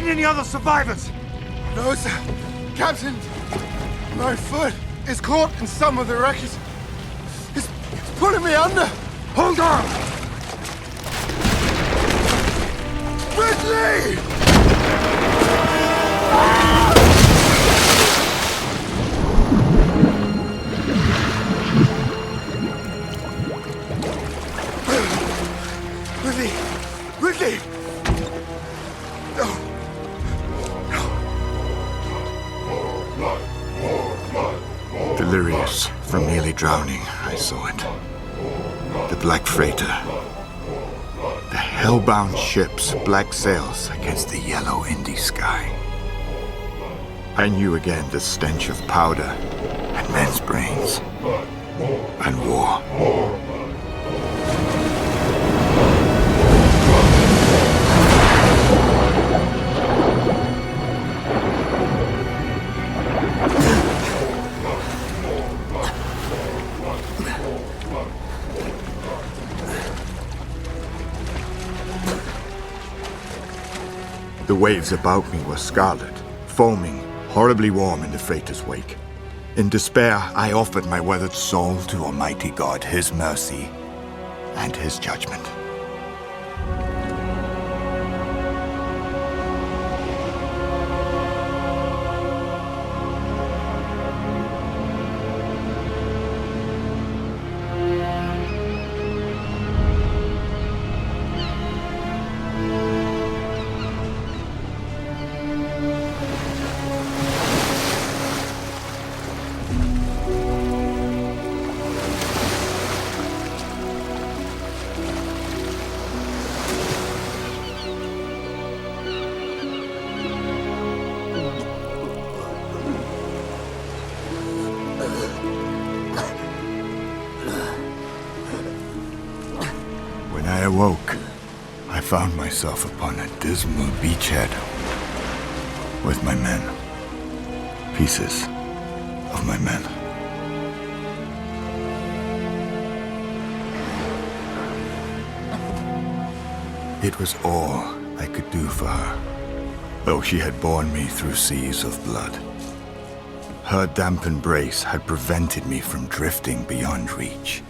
Any other survivors? No, sir. Captain, my foot is caught in some of the wreckage. It's pulling me under. Hold on! Ridley! Ridley! Ridley! No. Delirious from nearly drowning, I saw it. The Black Freighther. The hellbound ship's black sails against the yellow Indy sky. I knew again the stench of powder and men's brains and war. The waves about me were scarlet, foaming, horribly warm in the freighter's wake. In despair, I offered my weathered soul to Almighty God, His mercy and His judgment. When I awoke, I found myself upon a dismal beachhead with my men. Pieces of my men. It was all I could do for her, though she had borne me through seas of blood. Her damp embrace had prevented me from drifting beyond reach,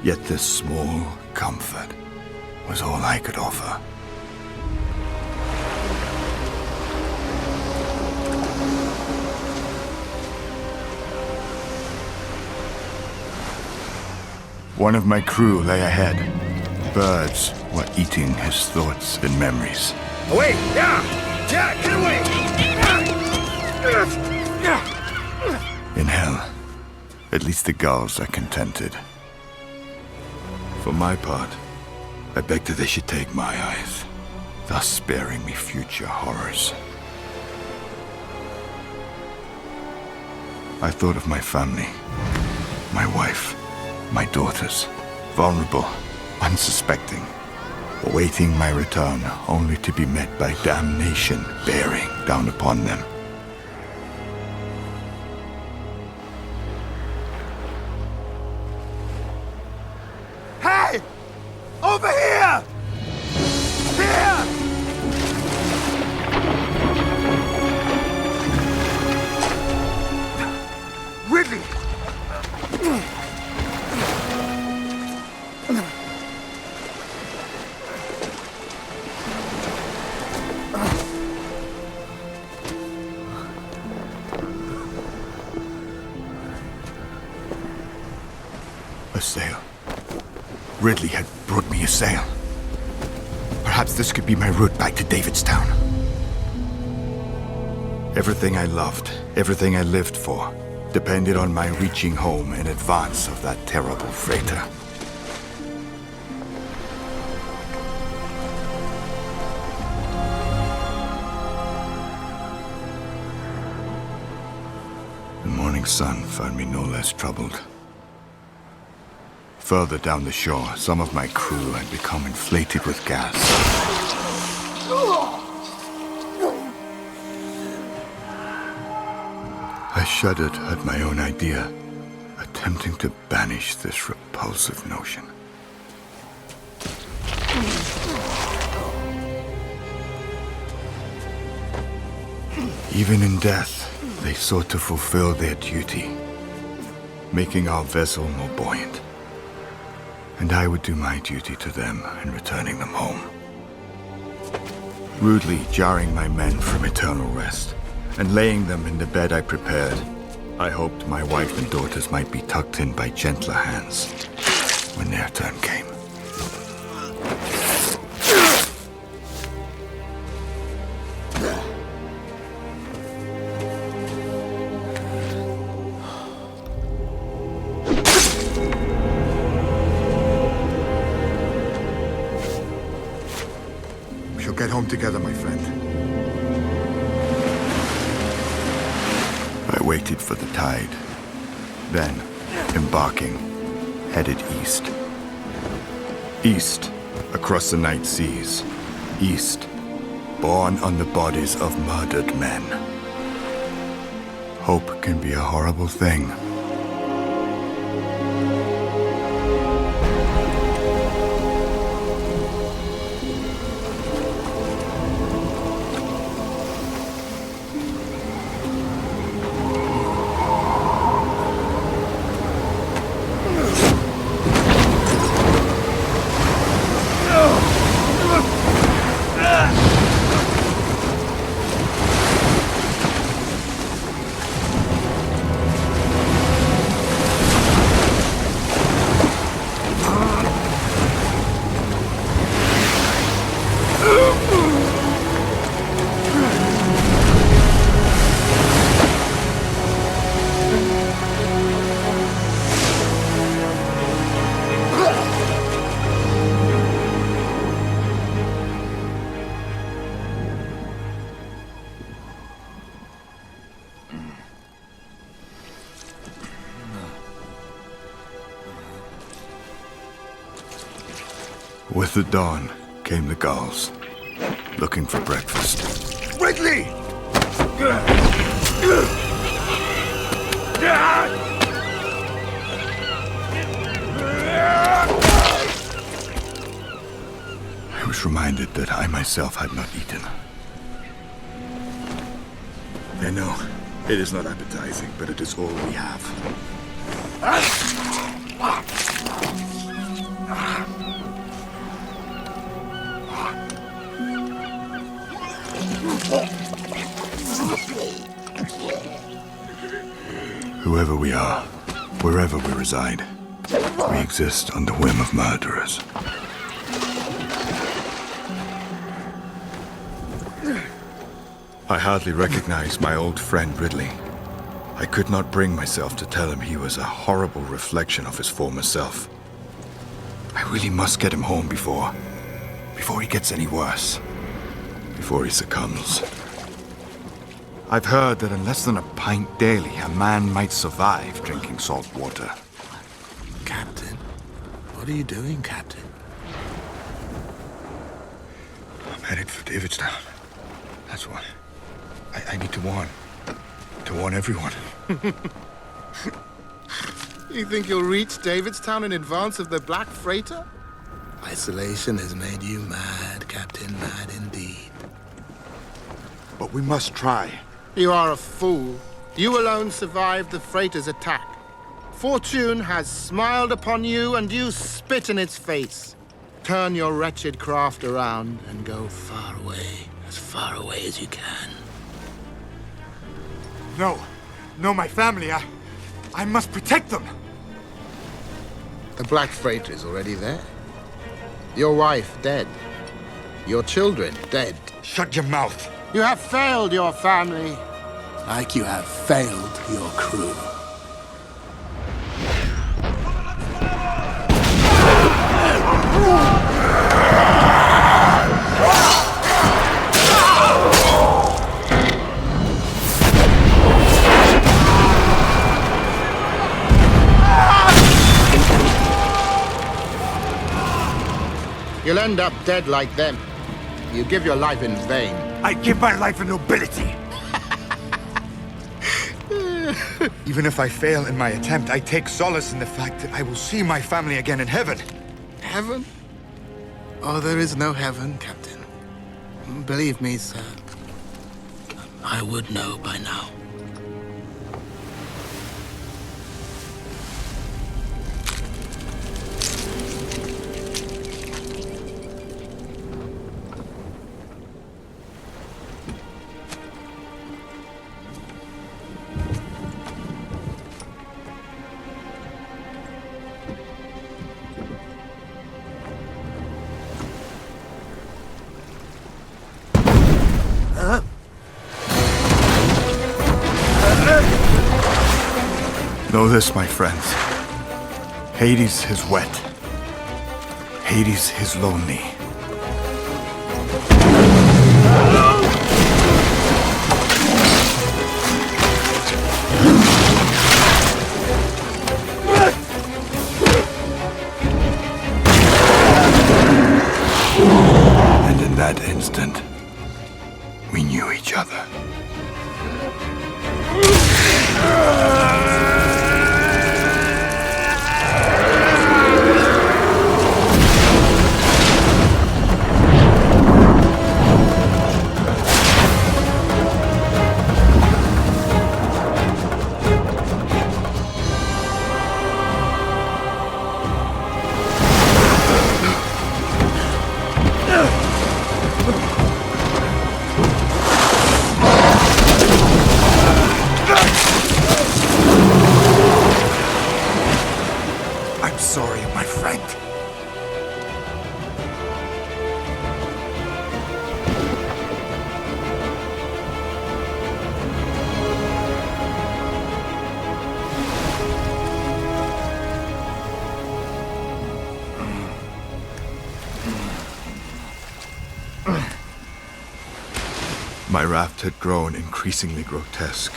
yet this small comfort was all I could offer. One of my crew lay ahead. Birds were eating his thoughts and memories. Away! Yeah! Yeah! Get away! In hell, at least the gulls are contented. For my part, I beg that they should take my eyes, thus sparing me future horrors. I thought of my family, my wife, my daughters, vulnerable, unsuspecting, awaiting my return only to be met by damnation bearing down upon them. Hey! Over here! Here! Ridley! A sail. Ridley had brought me a sail. Perhaps this could be my route back to Davidstown. Everything I loved, everything I lived for, depended on my reaching home in advance of that terrible freighter. The morning sun found me no less troubled. further down the shore, some of my crew had become inflated with gas. I shuddered at my own idea, attempting to banish this repulsive notion. Even in death, they sought to fulfill their duty, making our vessel more buoyant. And I would do my duty to them in returning them home. Rudely jarring my men from eternal rest, and laying them in the bed I prepared, I hoped my wife and daughters might be tucked in by gentler hands when their turn came. We shall get home together, my friend. I waited for the tide. Then, embarking, headed east. East, across the night seas. East, born on the bodies of murdered men. Hope can be a horrible thing. With the dawn came the gulls, looking for breakfast. Ridley! I was reminded that I myself had not eaten. I know, it is not appetizing, but it is all we have. Whoever we are, wherever we reside, we exist on the whim of murderers. I hardly recognized my old friend Ridley. I could not bring myself to tell him he was a horrible reflection of his former self. I really must get him home before he gets any worse. Before he succumbs. I've heard that in less than a pint daily, a man might survive drinking salt water. Captain? What are you doing, Captain? I'm headed for Davidstown. That's what. I need to warn everyone. You think you'll reach Davidstown in advance of the Black Freighther? Isolation has made you mad, Captain, mad indeed. But we must try. You are a fool. You alone survived the freighter's attack. Fortune has smiled upon you, and you spit in its face. Turn your wretched craft around and go far away as you can. No, my family. I must protect them. The Black Freighther is already there. Your wife dead. Your children dead. Shut your mouth. You have failed your family. Like you have failed your crew. You'll end up dead like them. You give your life in vain. I give my life for nobility. Even if I fail in my attempt, I take solace in the fact that I will see my family again in heaven. Heaven? Oh, there is no heaven, Captain. Believe me, sir. I would know by now. Know this, my friends. Hades is wet. Hades is lonely. And in that instant, we knew each other. I'm sorry, my friend. My raft had grown increasingly grotesque,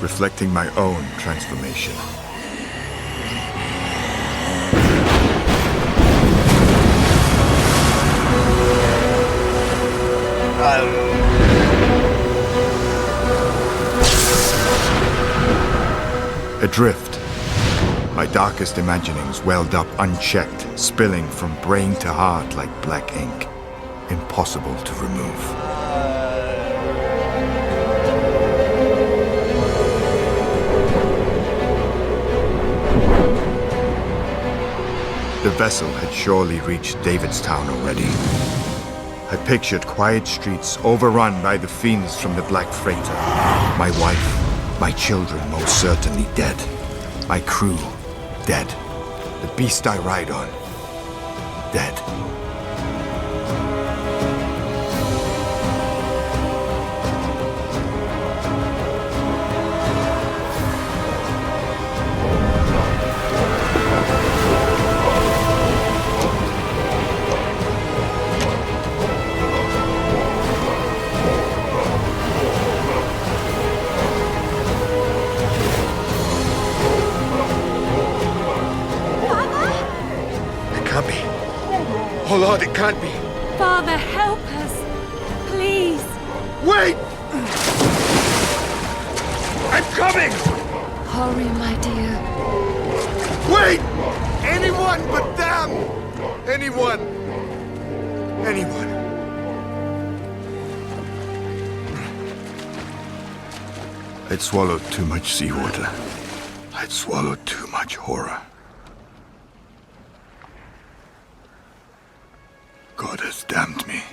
reflecting my own transformation. Adrift, my darkest imaginings welled up unchecked, spilling from brain to heart like black ink, impossible to remove. The vessel had surely reached Davidstown already. I pictured quiet streets overrun by the fiends from the Black Freighther. My wife, my children most certainly dead. My crew, dead. The beast I ride on, dead. Oh Lord, it can't be. Father, help us. Please. Wait! I'm coming! Hurry, my dear. Wait! Anyone but them! Anyone! Anyone. I'd swallowed too much seawater. I'd swallowed too much horror. God has damned me.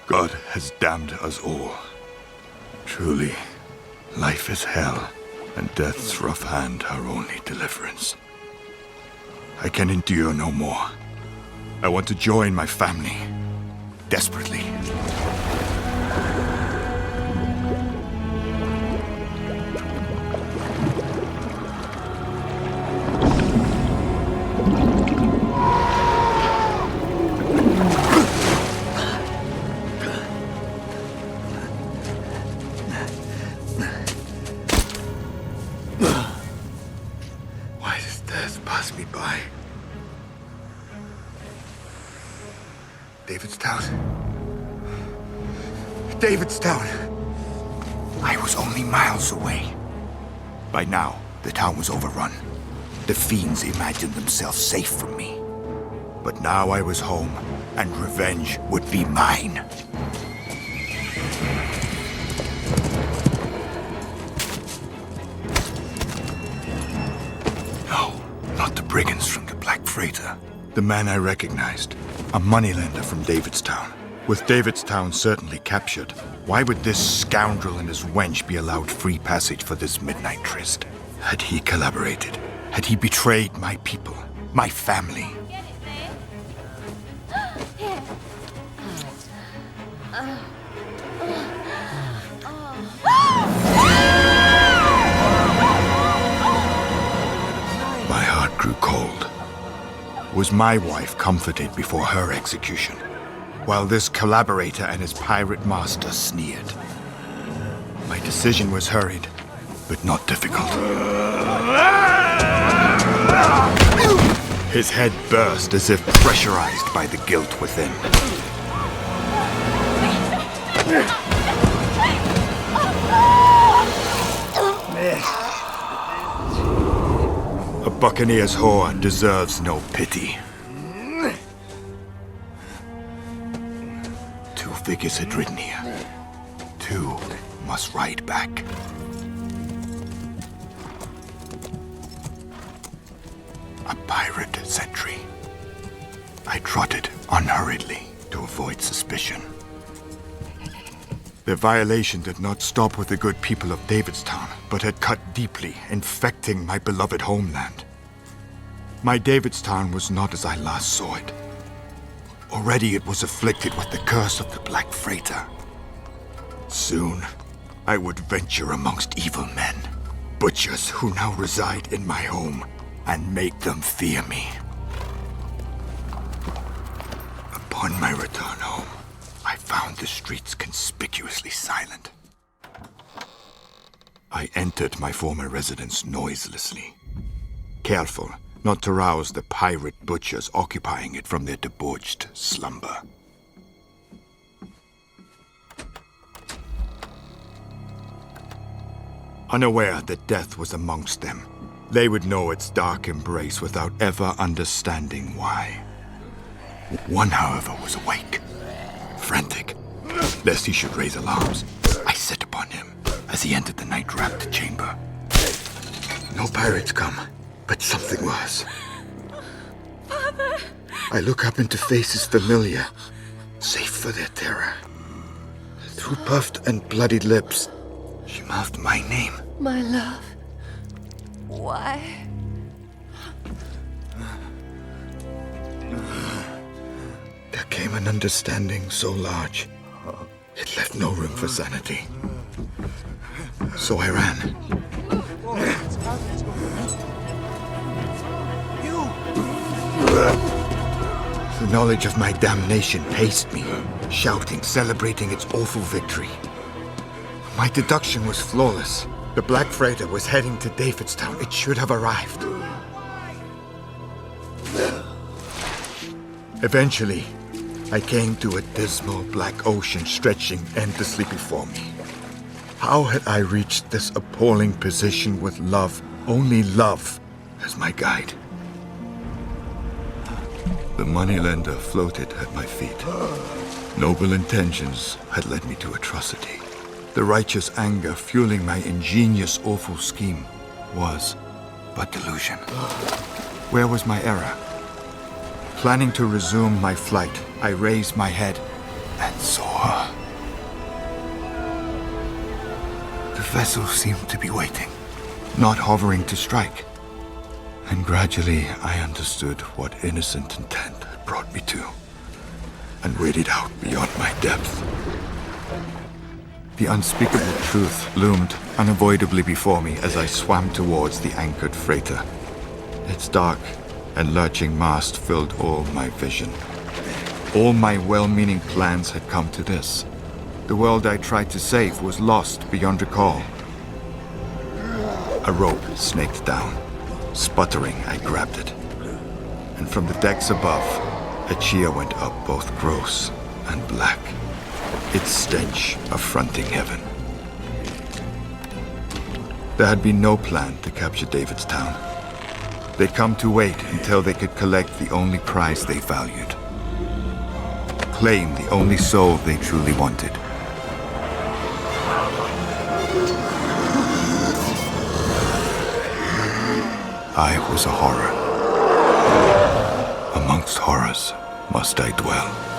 God has damned us all. Truly, life is hell, and death's rough hand our only deliverance. I can endure no more. I want to join my family. Desperately. Why does death pass me by? Davidstown. Davidstown. I was only miles away. By now, the town was overrun. The fiends imagined themselves safe from me. But now I was home, and revenge would be mine. No, not the brigands from the Black Freighther. The man I recognized, a moneylender from Davidstown. With Davidstown certainly captured, why would this scoundrel and his wench be allowed free passage for this midnight tryst? Had he collaborated? Had he betrayed my people, my family? My heart grew cold. Was my wife comforted before her execution, while this collaborator and his pirate master sneered? My decision was hurried, but not difficult. His head burst as if pressurized by the guilt within. A buccaneer's whore deserves no pity. 2 figures had ridden here. 2 must ride back. A pirate sentry. I trotted unhurriedly to avoid suspicion. Their violation did not stop with the good people of Davidstown, but had cut deeply, infecting my beloved homeland. My Davidstown was not as I last saw it. Already it was afflicted with the curse of the Black Freighther. Soon, I would venture amongst evil men, butchers who now reside in my home, and make them fear me. Upon my return home, I found the streets conspicuously silent. I entered my former residence noiselessly, careful not to rouse the pirate butchers occupying it from their debauched slumber. Unaware that death was amongst them, they would know its dark embrace without ever understanding why. One, however, was awake, frantic, lest he should raise alarms. I set upon him as he entered the night-wrapped chamber. No pirates come, but something worse. Father! I look up into faces familiar, safe for their terror. Through puffed and bloodied lips, she mouthed my name. My love. Why? There came an understanding so large, it left no room for sanity. So I ran. The knowledge of my damnation paced me, shouting, celebrating its awful victory. My deduction was flawless. The Black Freighther was heading to Davidstown. It should have arrived. Eventually, I came to a dismal black ocean stretching endlessly before me. How had I reached this appalling position with love, only love, as my guide? The moneylender floated at my feet. Noble intentions had led me to atrocity. The righteous anger fueling my ingenious, awful scheme was but delusion. Where was my error? Planning to resume my flight, I raised my head and saw her. The vessel seemed to be waiting, not hovering to strike. And gradually I understood what innocent intent had brought me to, and waded out beyond my depth. The unspeakable truth loomed unavoidably before me as I swam towards the anchored freighter. Its dark and lurching mast filled all my vision. All my well-meaning plans had come to this. The world I tried to save was lost beyond recall. A rope snaked down. Sputtering, I grabbed it. And from the decks above, A cheer went up, both gross and black, its stench affronting heaven. There had been no plan to capture David's town. They'd come to wait until they could collect the only prize they valued. Claim the only soul they truly wanted. I was a horror. Amongst horrors must I dwell.